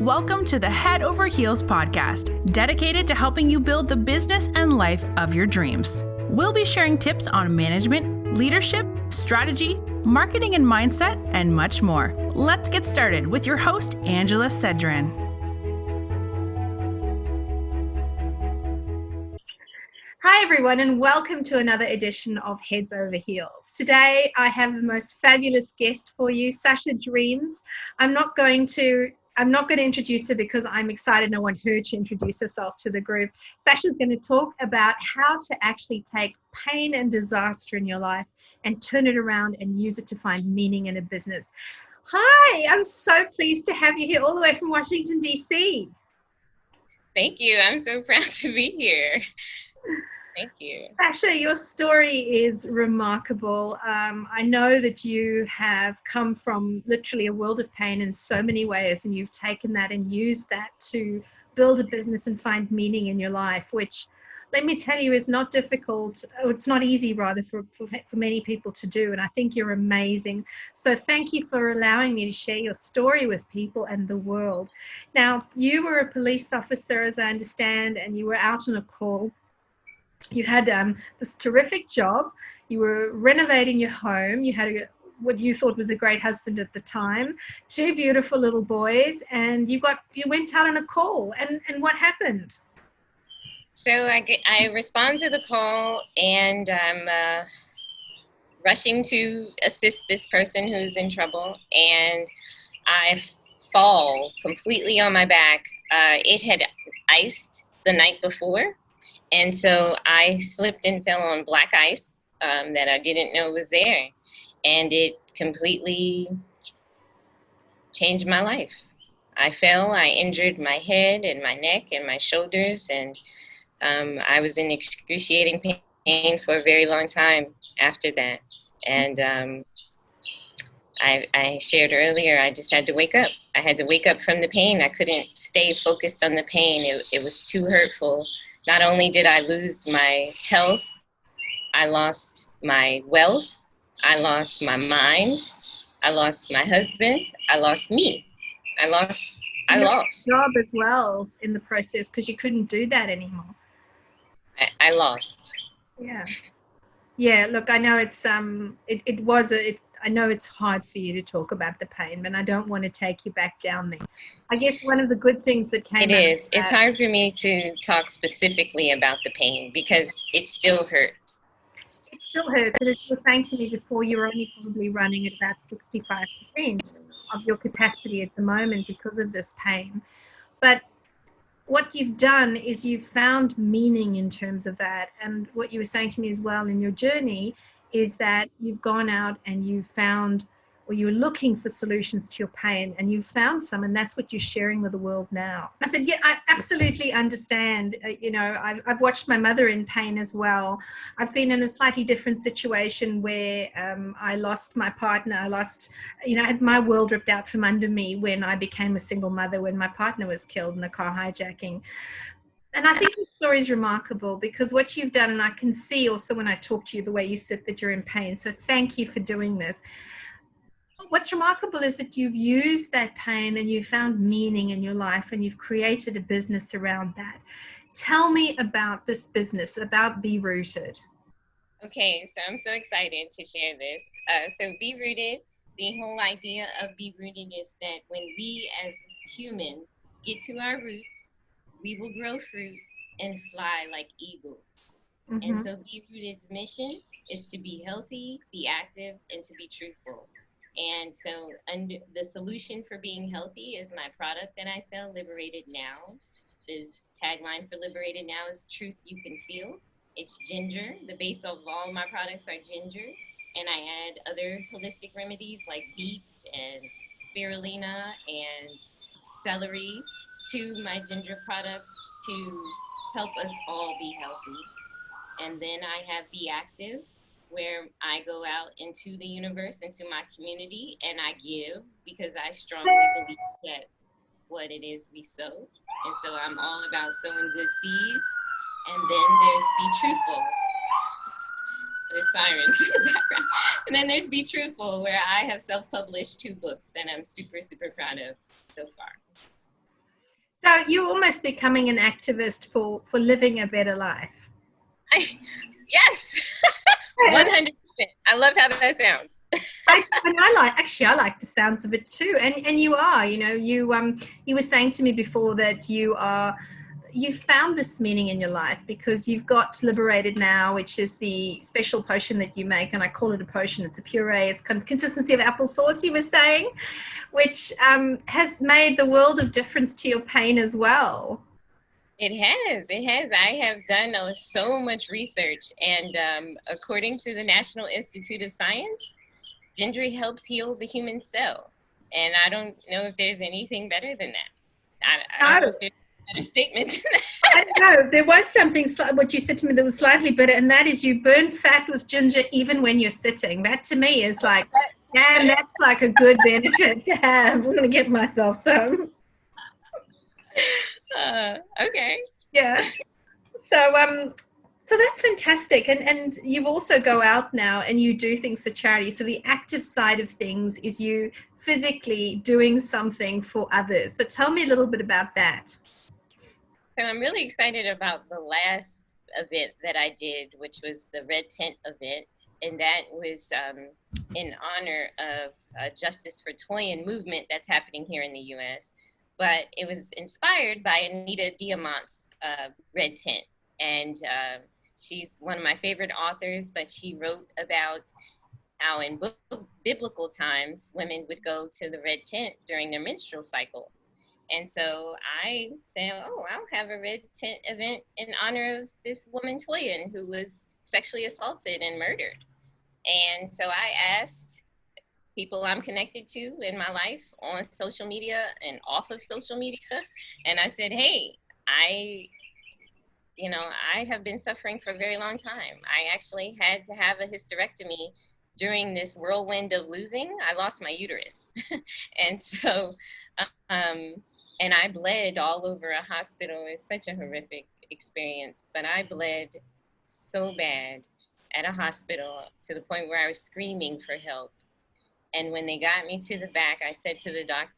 Welcome to the Head Over Heels podcast, dedicated to helping you build the business and life of your dreams. We'll be sharing tips on management, leadership, strategy, marketing and mindset, and much more. Let's get started with your host, Angela Cedran. Hi everyone, and welcome to another edition of Heads Over Heels. Today I have the most fabulous guest for you, Sasha Dreams. I'm not going to introduce her because I'm excited and I want her to introduce herself to the group. Sasha's going to talk about how to actually take pain and disaster in your life and turn it around and use it to find meaning in a business. Hi, I'm so pleased to have you here all the way from Washington, D.C. Thank you. I'm so proud to be here. Thank you. Sasha, your story is remarkable. I know that you have come from literally a world of pain in so many ways, and you've taken that and used that to build a business and find meaning in your life, which, let me tell you, is not difficult. It's not easy, rather, for many people to do, and I think you're amazing. So thank you for allowing me to share your story with people and the world. Now, you were a police officer, as I understand, and you were out on a call. You had this terrific job. You were renovating your home. You had what you thought was a great husband at the time, 2 beautiful little boys, and you went out on a call. And what happened? So I respond to the call, and I'm rushing to assist this person who's in trouble, and I fall completely on my back. It had iced the night before. And so I slipped and fell on black ice that I didn't know was there. And it completely changed my life. I fell, I injured my head and my neck and my shoulders. And I was in excruciating pain for a very long time after that. And I shared earlier, I just had to wake up. I had to wake up from the pain. I couldn't stay focused on the pain. It was too hurtful. Not only did I lose my health, I lost my wealth, I lost my mind, I lost my husband, I lost me. I lost. Job as well in the process, because you couldn't do that anymore. I lost. Yeah. Look, I know I know it's hard for you to talk about the pain, but I don't want to take you back down there. I guess one of the good things that came out is. It's hard for me to talk specifically about the pain because it still hurts. It still hurts. And as you were saying to me before, you're only probably running at about 65% of your capacity at the moment because of this pain. But what you've done is you've found meaning in terms of that. And what you were saying to me as well in your journey is that you've gone out and you've found, or you're looking for solutions to your pain, and you've found some, and that's what you're sharing with the world now. I said, yeah, I absolutely understand. I've watched my mother in pain as well. I've been in a slightly different situation where I lost my partner. I had my world ripped out from under me when I became a single mother, when my partner was killed in a car hijacking. And I think the story is remarkable because what you've done, and I can see also when I talk to you the way you sit that you're in pain. So thank you for doing this. What's remarkable is that you've used that pain and you've found meaning in your life and you've created a business around that. Tell me about this business, about Be Rooted. Okay, so I'm so excited to share this. So Be Rooted, the whole idea of Be Rooted is that when we as humans get to our roots, we will grow fruit and fly like eagles. Mm-hmm. And so Be Rooted's mission is to be healthy, be active, and to be truthful. And so the solution for being healthy is my product that I sell, Liberated Now. The tagline for Liberated Now is truth you can feel. It's ginger. The base of all my products are ginger. And I add other holistic remedies like beets and spirulina and celery to my ginger products to help us all be healthy. And then I have Be Active, where I go out into the universe, into my community, and I give because I strongly believe that what it is we sow. And so I'm all about sowing good seeds. And then there's Be Truthful. There's sirens in the background. And then there's Be Truthful, where I have self-published 2 books that I'm super, super proud of so far. So you're almost becoming an activist for living a better life. Yes, 100%. I love how that sounds. I like the sounds of it too. And you are, you were saying to me before that you found this meaning in your life because you've got Liberated Now, which is the special potion that you make, and I call it a potion. It's a puree. It's kind of consistency of applesauce, you were saying, which has made the world of difference to your pain as well. It has. I have done so much research, and according to the National Institute of Science, Gingery helps heal the human cell. And I don't know if there's anything better than that. I don't know if there's a better statement than that. I know. There was something, what you said to me, that was slightly better, and that is you burn fat with ginger even when you're sitting. That to me is like, damn, that's like a good benefit to have. I'm going to get myself some. Okay. Yeah. So that's fantastic. And you also go out now and you do things for charity. So the active side of things is you physically doing something for others. So tell me a little bit about that. So I'm really excited about the last event that I did, which was the Red Tent event. And that was in honor of Justice for Toyin movement that's happening here in the U.S. But it was inspired by Anita Diamant's Red Tent. And she's one of my favorite authors, but she wrote about how in biblical times, women would go to the Red Tent during their menstrual cycle. And so I said, I'll have a Red Tent event in honor of this woman, Toyin, who was sexually assaulted and murdered. And so I asked people I'm connected to in my life on social media and off of social media. And I said, hey, I have been suffering for a very long time. I actually had to have a hysterectomy during this whirlwind of losing. I lost my uterus. And so, and I bled all over a hospital. It's such a horrific experience, but I bled so bad at a hospital to the point where I was screaming for help. And when they got me to the back, I said to the doctor,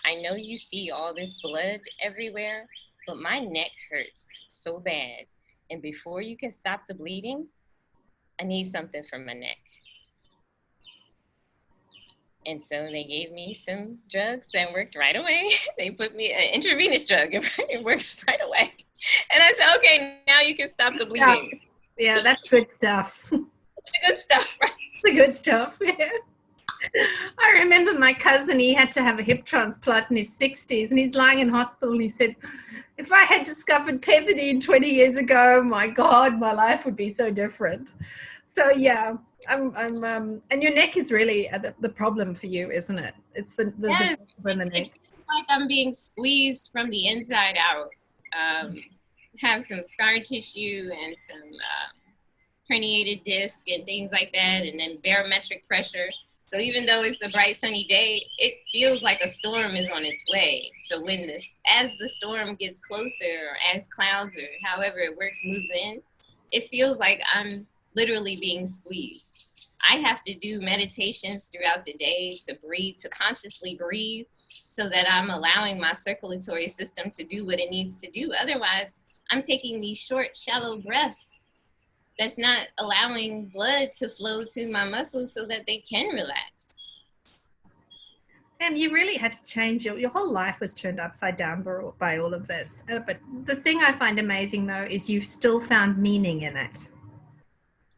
I know you see all this blood everywhere, but my neck hurts so bad. And before you can stop the bleeding, I need something for my neck. And so they gave me some drugs that worked right away. They put me an intravenous drug. It works right away. And I said, okay, now you can stop the bleeding. Yeah, that's good stuff. The good stuff, right? The good stuff, yeah. I remember my cousin, he had to have a hip transplant in his 60s, and he's lying in hospital, and he said, if I had discovered pethidine 20 years ago, my God, my life would be so different. So yeah, and your neck is really the problem for you, isn't it? It's the yes, in the neck. It feels like I'm being squeezed from the inside out. Have some scar tissue and some herniated disc and things like that, and then barometric pressure. So even though it's a bright sunny day, it feels like a storm is on its way. So as the storm gets closer, or as clouds or however it works moves in, it feels like I'm literally being squeezed. I have to do meditations throughout the day to breathe, to consciously breathe, so that I'm allowing my circulatory system to do what it needs to do. Otherwise, I'm taking these short, shallow breaths that's not allowing blood to flow to my muscles so that they can relax. And you really had to change your whole life was turned upside down by all of this. But the thing I find amazing though is you've still found meaning in it.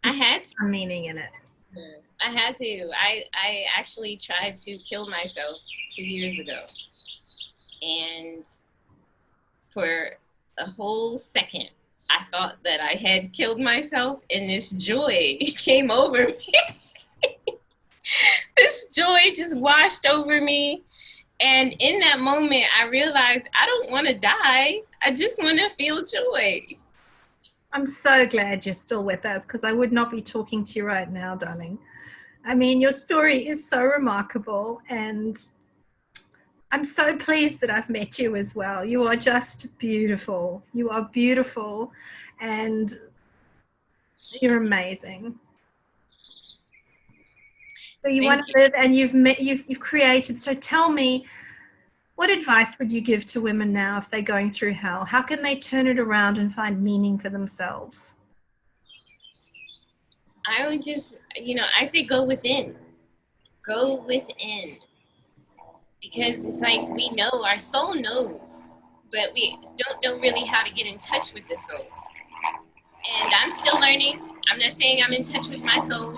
I had meaning in it. I had to. I actually tried to kill myself 2 years ago. And for a whole second, I thought that I had killed myself, and this joy came over me. This joy just washed over me. And in that moment, I realized I don't want to die. I just want to feel joy. I'm so glad you're still with us, because I would not be talking to you right now, darling. I mean, your story is so remarkable, and I'm so pleased that I've met you as well. You are just beautiful. You are beautiful, and you're amazing. So you want to live, and you've created. So tell me, What advice would you give to women now if they're going through hell? How can they turn it around and find meaning for themselves? I would just, I say go within. Go within. Because it's like we know, our soul knows, but we don't know really how to get in touch with the soul. And I'm still learning. I'm not saying I'm in touch with my soul.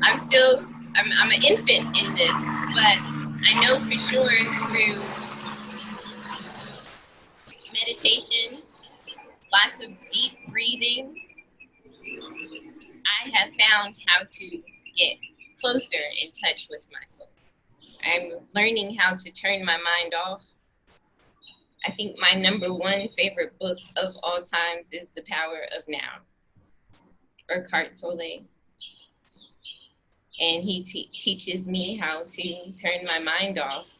I'm an infant in this, but I know for sure through meditation, lots of deep breathing, I have found how to get closer in touch with my soul. I'm learning how to turn my mind off. I think my number one favorite book of all times is The Power of Now, Eckhart Tolle. And he teaches me how to turn my mind off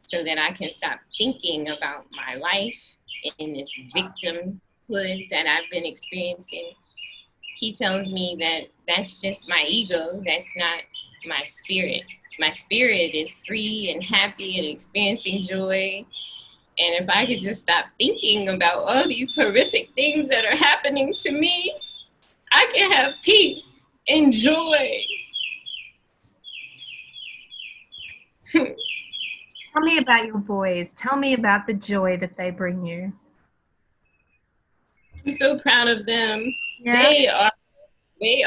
so that I can stop thinking about my life in this victimhood that I've been experiencing. He tells me that that's just my ego, that's not my spirit. My spirit is free and happy and experiencing joy. And if I could just stop thinking about all these horrific things that are happening to me, I can have peace and joy. Tell me about your boys. Tell me about the joy that they bring you. I'm so proud of them. Yeah. They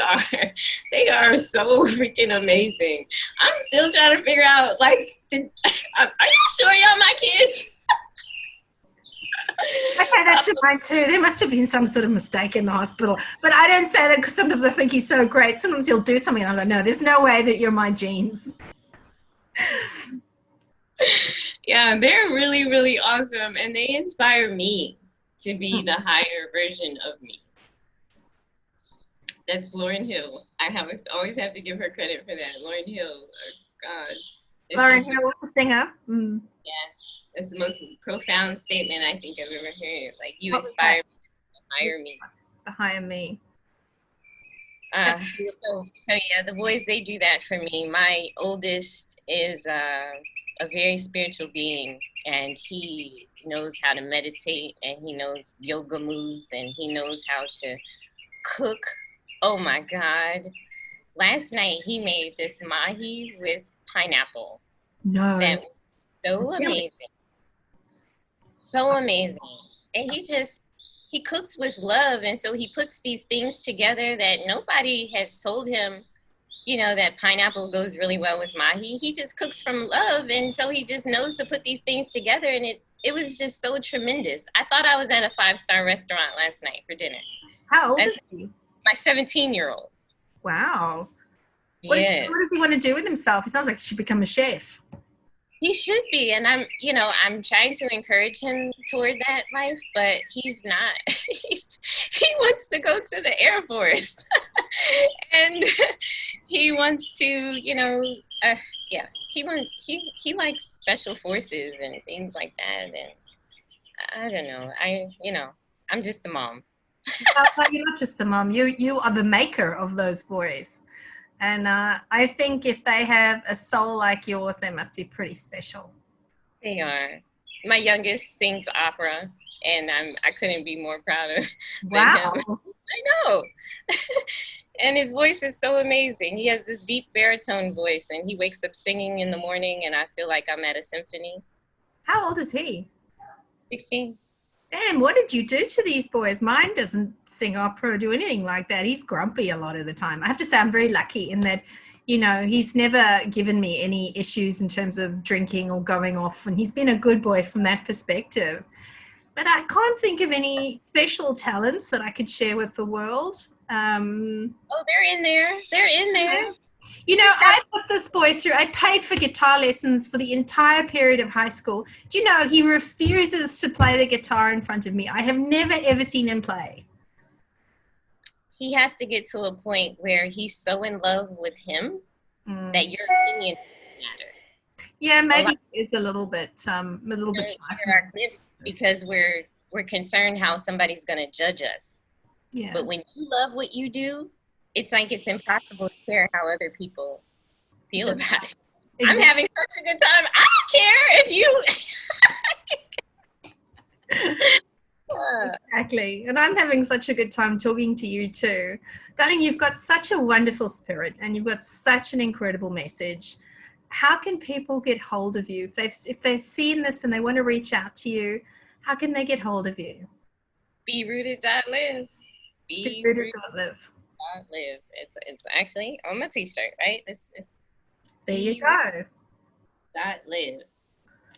are so freaking amazing. I'm still trying to figure out, are you sure y'all my kids? Okay, that's mine too. There must have been some sort of mistake in the hospital. But I don't say that because sometimes I think he's so great. Sometimes he'll do something and I go, no, there's no way that you're my genes. Yeah, they're really, really awesome. And they inspire me to be the higher version of me. That's Lauryn Hill. Always have to give her credit for that. Lauryn Hill, God. Lauryn Hill, the singer. Mm. Yes, that's the most profound statement I think I've ever heard. Like, you inspire me, hire me. The higher me. So yeah, the boys, they do that for me. My oldest is a very spiritual being, and he knows how to meditate, and he knows yoga moves, and he knows how to cook. Oh my God. Last night he made this mahi with pineapple. No. That was so amazing. So amazing. And he cooks with love. And so he puts these things together that nobody has told him, that pineapple goes really well with mahi. He just cooks from love. And so he just knows to put these things together. And it was just so tremendous. I thought I was at a 5-star restaurant last night for dinner. How old is he? My 17-year-old. Wow. What does he want to do with himself? He sounds like he should become a chef. He should be, and I'm trying to encourage him toward that life, but he's not. He wants to go to the Air Force, and he wants to, he likes special forces and things like that, and I don't know. I'm just the mom. No, you're not just the mom. You are the maker of those boys. And I think if they have a soul like yours, they must be pretty special. They are. My youngest sings opera, and I couldn't be more proud of him. Wow. I know. And his voice is so amazing. He has this deep baritone voice, and he wakes up singing in the morning, and I feel like I'm at a symphony. How old is he? 16. Damn, what did you do to these boys? Mine doesn't sing opera or do anything like that. He's grumpy a lot of the time. I have to say I'm very lucky in that, he's never given me any issues in terms of drinking or going off, and he's been a good boy from that perspective. But I can't think of any special talents that I could share with the world. They're in there. They're in there. I put this boy through, I paid for guitar lessons for the entire period of high school. Do you know, he refuses to play the guitar in front of me. I have never, ever seen him play. He has to get to a point where he's so in love with him that your opinion doesn't matter. Yeah, maybe it's a little bit shy. Because we're concerned how somebody's going to judge us. Yeah. But when you love what you do, it's like it's impossible to care how other people feel about it. Exactly. I'm having such a good time. I don't care exactly. And I'm having such a good time talking to you too. Darling, you've got such a wonderful spirit and you've got such an incredible message. How can people get hold of you? If they've seen this and they want to reach out to you, how can they get hold of you? BeRooted.live. BeRooted.live. It's actually on my t-shirt, right? It's there you go. .live.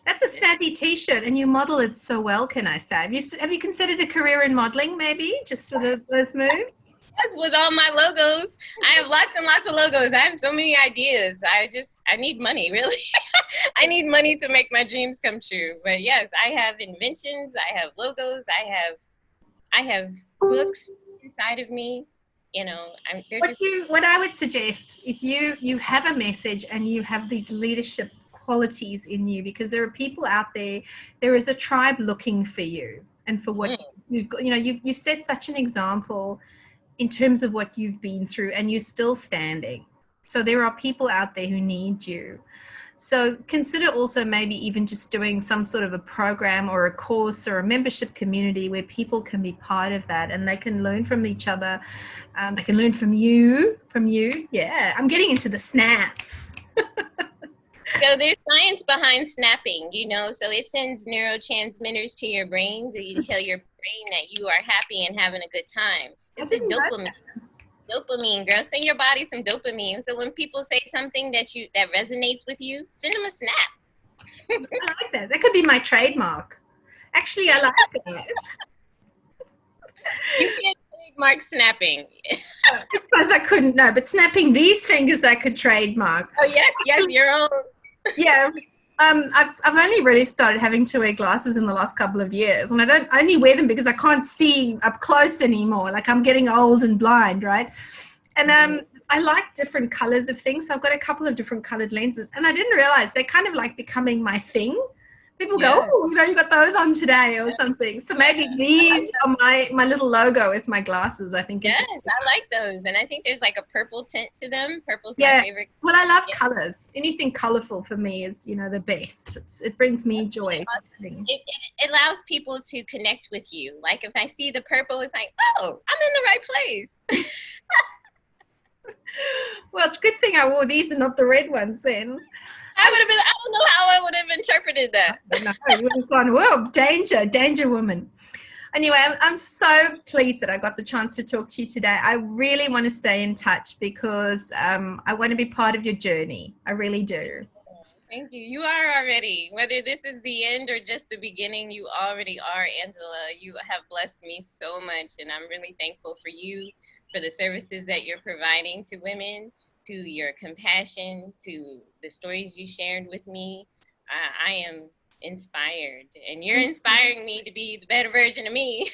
That's a snazzy t-shirt and you model it so well, can I say? Have you considered a career in modeling maybe, just for those moves? Yes, with all my logos. I have lots and lots of logos. I have so many ideas. I need money, really. I need money to make my dreams come true. But yes, I have inventions, I have logos, I have books inside of me. You know, what I would suggest is you have a message and you have these leadership qualities in you, because there are people out there. There is a tribe looking for you and for what you've got. You know, you've set such an example in terms of what you've been through, and you're still standing. So there are people out there who need you. So consider also maybe even just doing some sort of a program or a course or a membership community where people can be part of that and they can learn from each other. They can learn from you. Yeah, I'm getting into the snaps. So there's science behind snapping, you know, so it sends neurotransmitters to your brain to tell your brain that you are happy and having a good time. It's just dopamine. Dopamine, girl. Send your body some dopamine. So when people say something that resonates with you, send them a snap. I like that. That could be my trademark. Actually, I like that. You can't trademark snapping. I suppose I couldn't, no, but snapping these fingers I could trademark. Oh, yes, your own. Yeah. I've only really started having to wear glasses in the last couple of years, and I only wear them because I can't see up close anymore. Like, I'm getting old and blind, right? And I like different colors of things, so I've got a couple of different colored lenses, and I didn't realize they're kind of like becoming my thing. People go, oh, you know, you got those on today or something. So maybe these are my little logo with my glasses, I think. Yes, I like those. And I think there's like a purple tint to them. Purple's my favorite. Well, I love colors. Anything colorful for me is, you know, the best. It brings me joy. It allows people to connect with you. Like if I see the purple, it's like, oh, I'm in the right place. Well, it's a good thing I wore these and not the red ones then. I don't know how I would have interpreted that. No, you would have gone, whoa, danger woman. Anyway, I'm so pleased that I got the chance to talk to you today. I really want to stay in touch because I want to be part of your journey. I really do. Thank you. You are already. Whether this is the end or just the beginning, you already are, Angela. You have blessed me so much, and I'm really thankful for you, for the services that you're providing to women, to your compassion, to the stories you shared with me. I am inspired, and you're inspiring me to be the better version of me.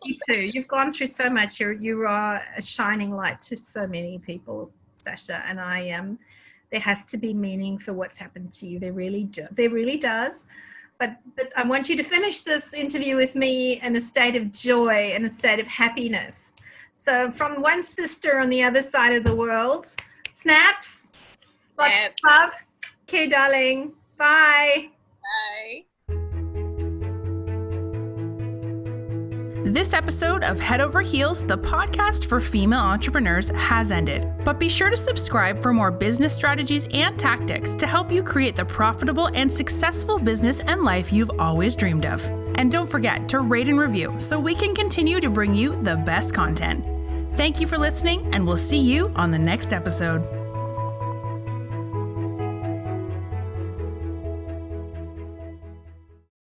Me too. You've gone through so much. You are a shining light to so many people, Sasha, and there has to be meaning for what's happened to you. There really does. But I want you to finish this interview with me in a state of joy and a state of happiness. So from one sister on the other side of the world, snaps, lots of love. Okay, darling. Bye. Bye. This episode of Head Over Heels, the podcast for female entrepreneurs, has ended. But be sure to subscribe for more business strategies and tactics to help you create the profitable and successful business and life you've always dreamed of. And don't forget to rate and review so we can continue to bring you the best content. Thank you for listening, and we'll see you on the next episode.